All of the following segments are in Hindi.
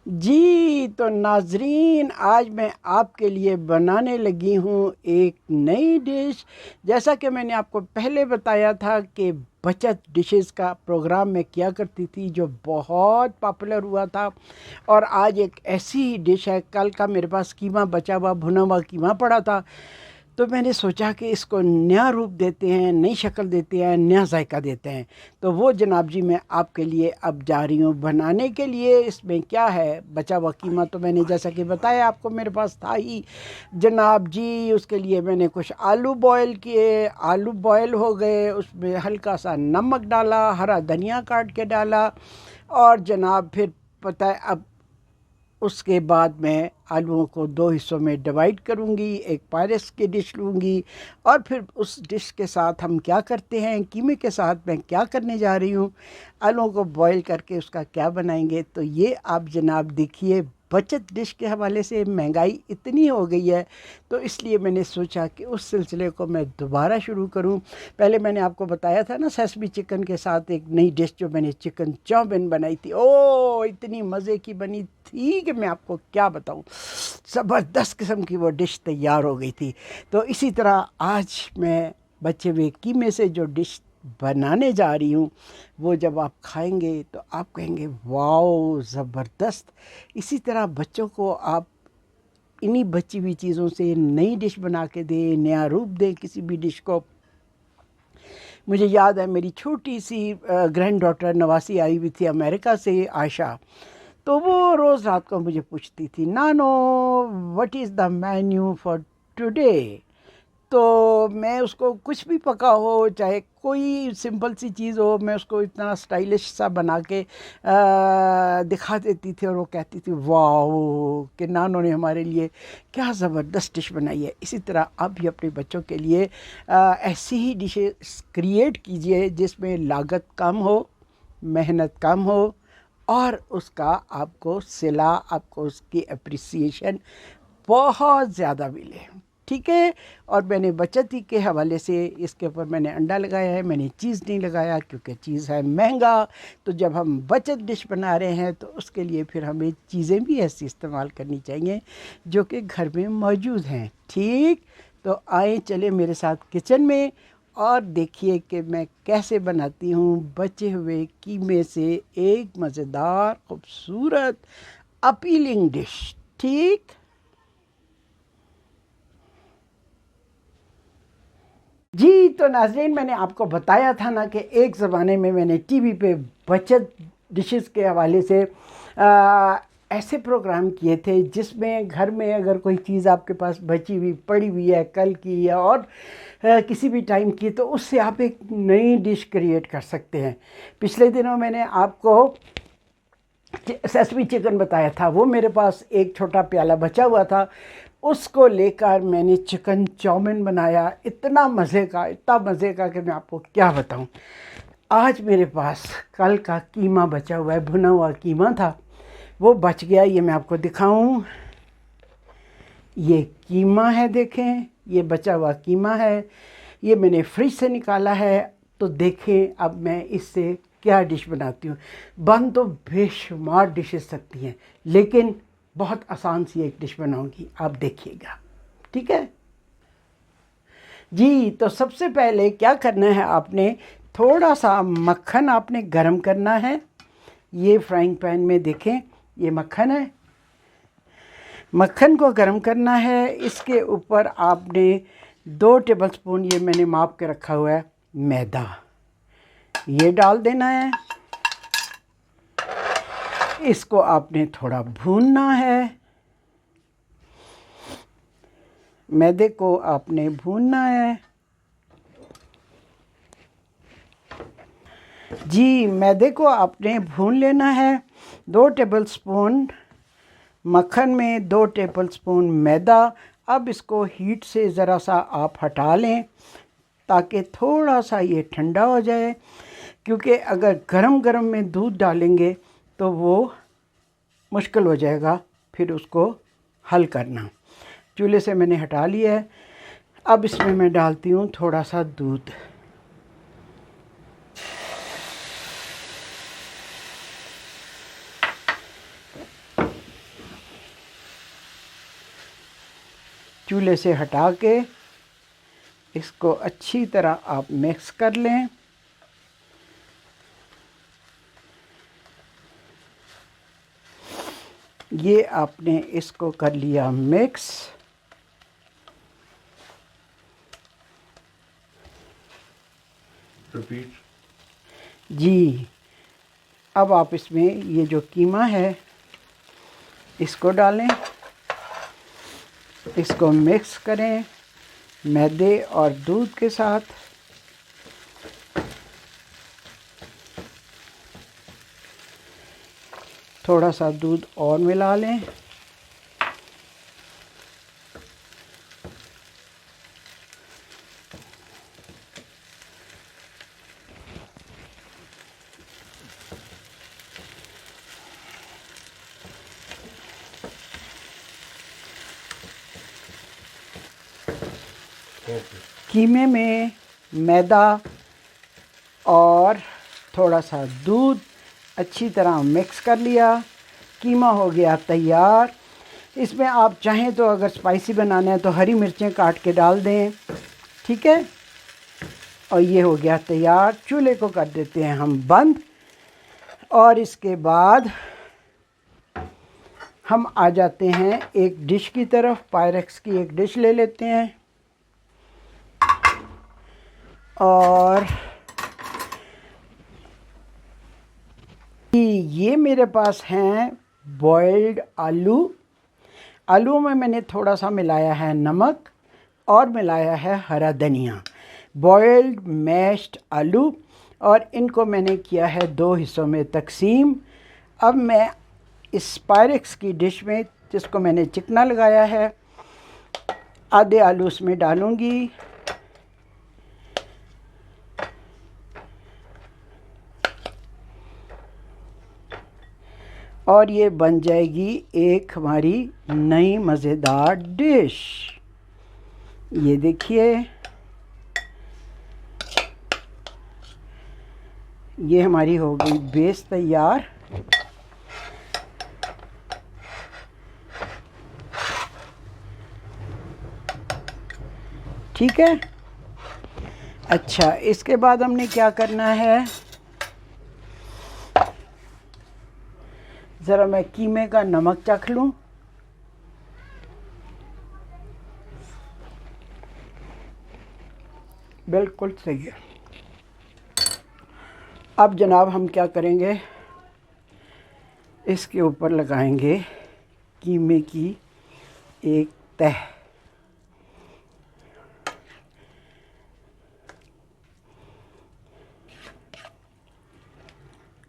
जी, तो नाज़रीन आज मैं आपके लिए बनाने लगी हूँ एक नई डिश। जैसा कि मैंने आपको पहले बताया था कि बचत डिशेस का प्रोग्राम मैं किया करती थी जो बहुत पॉपुलर हुआ था, और आज एक ऐसी ही डिश है। कल का मेरे पास कीमा बचा हुआ, भुना हुआ कीमा पड़ा था, तो मैंने सोचा कि इसको नया रूप देते हैं, नई शक्ल देते हैं, नया जायका देते हैं। तो वो जनाब जी मैं आपके लिए अब जा रही हूँ बनाने के लिए। इसमें क्या है, बचा हुआ कीमा तो मैंने जैसा कि बताया आपको मेरे पास था ही जनाब जी। उसके लिए मैंने कुछ आलू बॉयल किए, आलू बॉयल हो गए, उसमें हल्का सा नमक डाला, हरा धनिया काट के डाला, और जनाब फिर पता है अब उसके बाद मैं आलूओं को दो हिस्सों में डिवाइड करूंगी, एक पायरस की डिश लूँगी, और फिर उस डिश के साथ हम क्या करते हैं, कीमे के साथ मैं क्या करने जा रही हूँ, आलूओं को बॉईल करके उसका क्या बनाएंगे। तो ये आप जनाब देखिए, बचत डिश के हवाले से महंगाई इतनी हो गई है, तो इसलिए मैंने सोचा कि उस सिलसिले को मैं दोबारा शुरू करूं। पहले मैंने आपको बताया था ना, सेसमी चिकन के साथ एक नई डिश जो मैंने चिकन चाउमीन बनाई थी, ओ इतनी मज़े की बनी थी कि मैं आपको क्या बताऊं। ज़बरदस्त किस्म की वो डिश तैयार हो गई थी। तो इसी तरह आज मैं बचे हुए कीमे से जो डिश बनाने जा रही हूँ, वो जब आप खाएंगे तो आप कहेंगे वाओ ज़बरदस्त। इसी तरह बच्चों को आप इन्हीं बची हुई चीज़ों से नई डिश बना के दें, नया रूप दें किसी भी डिश को। मुझे याद है मेरी छोटी सी ग्रैंड डॉटर नवासी आई हुई थी अमेरिका से, आयशा। तो वो रोज़ रात को मुझे पूछती थी, नानो what is the menu for today. तो मैं उसको कुछ भी पका हो, चाहे कोई सिंपल सी चीज़ हो, मैं उसको इतना स्टाइलिश सा बना के दिखा देती थी, और वो कहती थी वाओ कि नानो ने हमारे लिए क्या ज़बरदस्त डिश बनाई है। इसी तरह आप भी अपने बच्चों के लिए ऐसी ही डिशेस क्रिएट कीजिए जिसमें लागत कम हो, मेहनत कम हो, और उसका आपको सिला, आपको उसकी अप्रिसिएशन बहुत ज़्यादा मिले। ठीक है। और मैंने बचत ही के हवाले से इसके ऊपर मैंने अंडा लगाया है, मैंने चीज़ नहीं लगाया क्योंकि चीज़ है महंगा। तो जब हम बचत डिश बना रहे हैं तो उसके लिए फिर हमें चीज़ें भी ऐसी इस्तेमाल करनी चाहिए जो कि घर में मौजूद हैं। ठीक। तो आए चले मेरे साथ किचन में और देखिए कि मैं कैसे बनाती हूँ बचे हुए कीमे से एक मज़ेदार, खूबसूरत, अपीलिंग डिश। ठीक। जी, तो नाज़रीन मैंने आपको बताया था ना कि एक ज़माने में मैंने टीवी पे बचत डिशेस के हवाले से ऐसे प्रोग्राम किए थे जिसमें घर में अगर कोई चीज़ आपके पास बची हुई पड़ी हुई है कल की या और किसी भी टाइम की, तो उससे आप एक नई डिश क्रिएट कर सकते हैं। पिछले दिनों मैंने आपको सेसमी चिकन बताया था, वो मेरे पास एक छोटा प्याला बचा हुआ था, उसको लेकर मैंने चिकन चाउमीन बनाया। इतना मज़े का, इतना मज़े का कि मैं आपको क्या बताऊं। आज मेरे पास कल का कीमा बचा हुआ है, भुना हुआ कीमा था, वो बच गया। ये मैं आपको दिखाऊं, ये कीमा है, देखें ये बचा हुआ कीमा है, ये मैंने फ्रिज से निकाला है। तो देखें अब मैं इससे क्या डिश बनाती हूँ। बन तो बेशुमार डिशेस सकती हैं, लेकिन बहुत आसान सी एक डिश बनाऊंगी, आप देखिएगा। ठीक है जी। तो सबसे पहले क्या करना है, आपने थोड़ा सा मक्खन आपने गरम करना है। ये फ्राइंग पैन में देखें ये मक्खन है, मक्खन को गरम करना है। इसके ऊपर आपने 2 टेबलस्पून, ये मैंने माप के रखा हुआ है, मैदा, ये डाल देना है। इसको आपने थोड़ा भूनना है, मैदे को आपने भूनना है। जी, मैदे को आपने भून लेना है। 2 टेबलस्पून मक्खन में 2 टेबलस्पून मैदा। अब इसको हीट से ज़रा सा आप हटा लें ताकि थोड़ा सा ये ठंडा हो जाए, क्योंकि अगर गरम गरम में दूध डालेंगे तो वो मुश्किल हो जाएगा फिर उसको हल करना। चूल्हे से मैंने हटा लिया है। अब इसमें मैं डालती हूँ थोड़ा सा दूध। चूल्हे से हटा के इसको अच्छी तरह आप मिक्स कर लें। ये आपने इसको कर लिया मिक्स। रिपीट। जी, अब आप इसमें ये जो कीमा है इसको डालें, इसको मिक्स करें मैदे और दूध के साथ। थोड़ा सा दूध और मिला लें। कीमे में मैदा और थोड़ा सा दूध अच्छी तरह मिक्स कर लिया। कीमा हो गया तैयार। इसमें आप चाहें तो अगर स्पाइसी बनाना है तो हरी मिर्चें काट के डाल दें, ठीक है। और ये हो गया तैयार। चूल्हे को कर देते हैं हम बंद और इसके बाद हम आ जाते हैं एक डिश की तरफ। पायरेक्स की एक डिश ले लेते हैं और ये मेरे पास हैं बॉइल्ड आलू। आलू में मैंने थोड़ा सा मिलाया है नमक और मिलाया है हरा धनिया। बॉइल्ड मैश्ड आलू, और इनको मैंने किया है 2 हिस्सों में तकसीम। अब मैं इस पायरेक्स की डिश में, जिसको मैंने चिकना लगाया है, आधे आलू उसमें डालूँगी। और ये बन जाएगी एक हमारी नई मज़ेदार डिश। ये देखिए, ये हमारी हो गई बेस तैयार। ठीक है। अच्छा, इसके बाद हमने क्या करना है, ज़रा मैं कीमे का नमक चख लूँ। बिल्कुल सही है। अब जनाब हम क्या करेंगे, इसके ऊपर लगाएंगे कीमे की एक तह।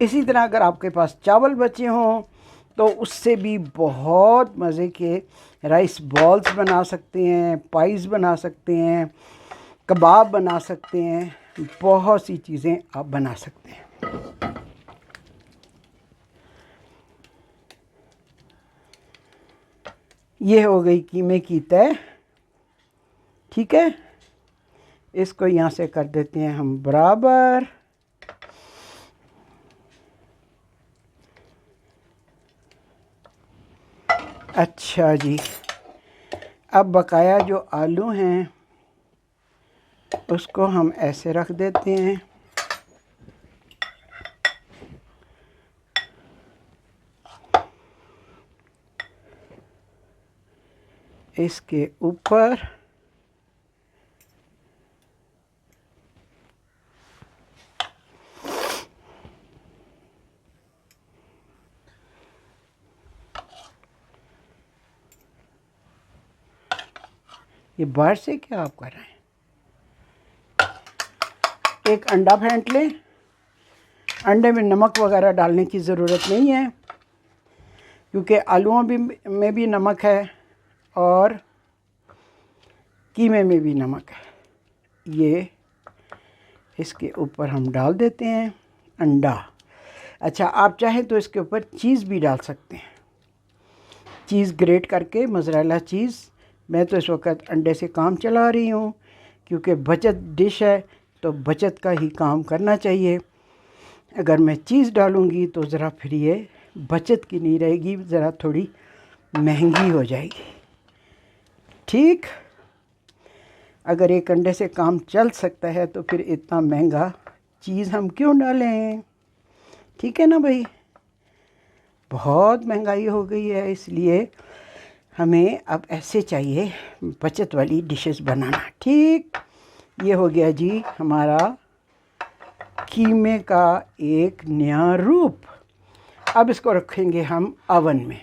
इसी तरह अगर आपके पास चावल बचे हों तो उससे भी बहुत मज़े के राइस बॉल्स बना सकते हैं, पाइज़ बना सकते हैं, कबाब बना सकते हैं, बहुत सी चीज़ें आप बना सकते हैं। ये हो गई कीमे की तय, ठीक है। इसको यहाँ से कर देते हैं हम बराबर। अच्छा जी, अब बकाया जो आलू हैं उसको हम ऐसे रख देते हैं। इसके ऊपर ये बाहर से क्या आप कर रहे हैं, एक अंडा फेंट लें। अंडे में नमक वगैरह डालने की ज़रूरत नहीं है क्योंकि आलूओं में भी नमक है और कीमे में भी नमक है। ये इसके ऊपर हम डाल देते हैं अंडा। अच्छा, आप चाहें तो इसके ऊपर चीज़ भी डाल सकते हैं, चीज़ ग्रेट करके, मोज़रेला चीज़। मैं तो इस वक्त अंडे से काम चला रही हूँ क्योंकि बचत डिश है तो बचत का ही काम करना चाहिए। अगर मैं चीज़ डालूँगी तो ज़रा फिर ये बचत की नहीं रहेगी, ज़रा थोड़ी महंगी हो जाएगी। ठीक। अगर एक अंडे से काम चल सकता है तो फिर इतना महंगा चीज़ हम क्यों डालें? ठीक है ना भाई, बहुत महंगाई हो गई है, इसलिए हमें अब ऐसे चाहिए बचत वाली डिशेस बनाना। ठीक, ये हो गया जी हमारा कीमे का एक नया रूप। अब इसको रखेंगे हम अवन में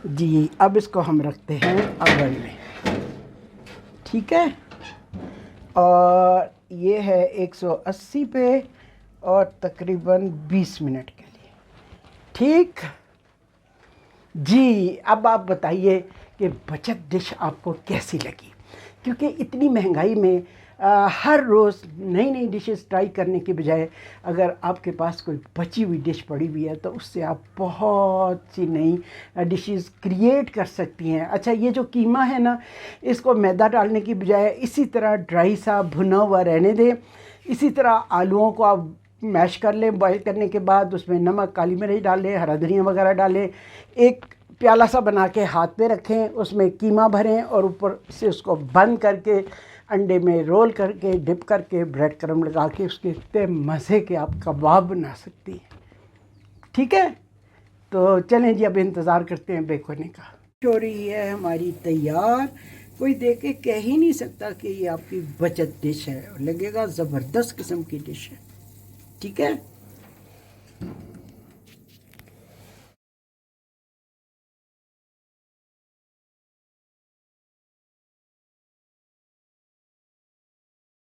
जी। अब इसको हम रखते हैं अवन में, ठीक है। और ये है 180 पे और तकरीबन 20 मिनट के लिए। ठीक जी, अब आप बताइए कि बचत डिश आपको कैसी लगी? क्योंकि इतनी महंगाई में हर रोज़ नई नई डिशेस ट्राई करने के बजाय अगर आपके पास कोई बची हुई डिश पड़ी हुई है तो उससे आप बहुत सी नई डिशेस क्रिएट कर सकती हैं। अच्छा, ये जो कीमा है ना, इसको मैदा डालने की बजाय इसी तरह ड्राई सा भुना हुआ रहने दें। इसी तरह आलूओं को आप मैश कर लें, बॉईल करने के बाद उसमें नमक, काली मिर्च डालें, हरा धनिया वगैरह डालें, एक प्याला सा बना के हाथ पे रखें, उसमें कीमा भरें और ऊपर से उसको बंद करके अंडे में रोल करके डिप करके ब्रेड क्रम्ब लगा के उसके इतने मज़े के आप कबाब बना सकती हैं। ठीक है, तो चलें जी, अब इंतज़ार करते हैं बेक होने का। हो रही है हमारी तैयार। कोई देख के कह ही नहीं सकता कि ये आपकी बचत डिश है, लगेगा ज़बरदस्त किस्म की डिश है। ठीक है।